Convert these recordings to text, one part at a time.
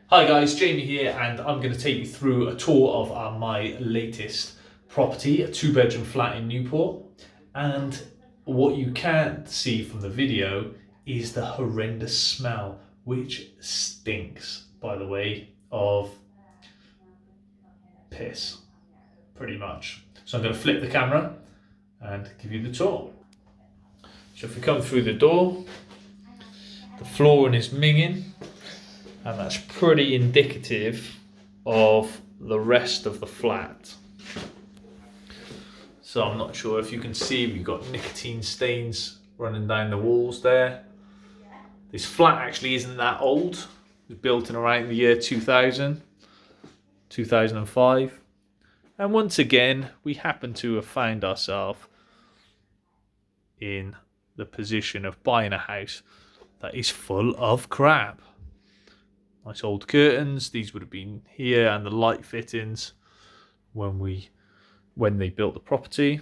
Hi guys, Jamie here, and I'm going to take you through a tour of my latest property, a 2-bedroom flat in Newport. And what you can't see from the video is the horrendous smell, which stinks, by the way, of piss, pretty much. So I'm going to flip the camera and give you the tour. So if we come through the door, the flooring is minging. And that's pretty indicative of the rest of the flat. So I'm not sure if you can see, we've got nicotine stains running down the walls there. This flat actually isn't that old. It was built in around the year 2000, 2005. And once again, we happen to have found ourselves in the position of buying a house that is full of crap. Nice old curtains. These would have been here, and the light fittings when they built the property.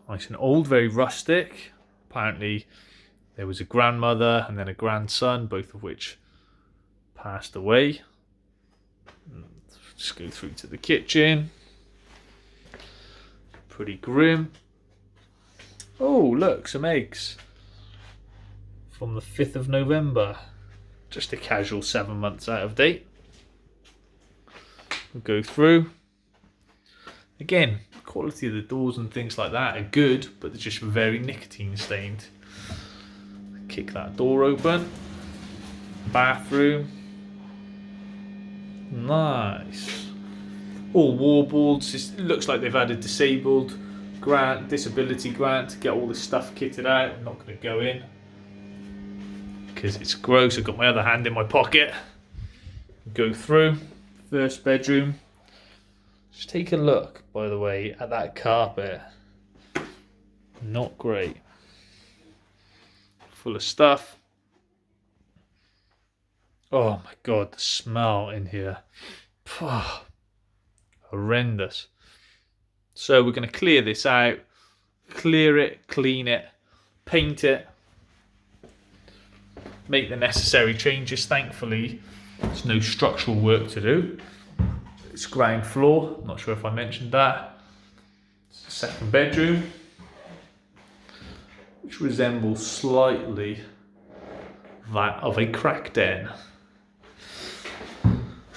Nice and old, very rustic. Apparently there was a grandmother and then a grandson, both of which passed away. Just go through to the kitchen. Pretty grim. Oh, look, some eggs from the 5th of November. Just a casual 7 months out of date. We'll go through. Again, the quality of the doors and things like that are good, but they're just very nicotine stained. Kick that door open. Bathroom. Nice. All wallboards. It looks like they've had a disabled grant, disability grant to get all this stuff kitted out. I'm not going to go in because it's gross. I've got my other hand in my pocket. Go through. First bedroom. Just take a look, by the way, at that carpet. Not great. Full of stuff. Oh my god, the smell in here. Horrendous. So we're going to clear this out. Clear it, clean it, paint it. Make the necessary changes. Thankfully, there's no structural work to do. It's ground floor. Not sure if I mentioned that. It's the second bedroom, which resembles slightly that of a crack den.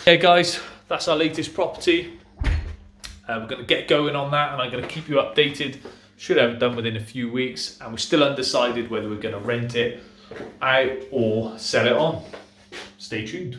Yeah, guys, that's our latest property. We're going to get going on that, and I'm going to keep you updated. Should have it done within a few weeks, and we're still undecided whether we're going to rent it out or sell it on. Stay tuned.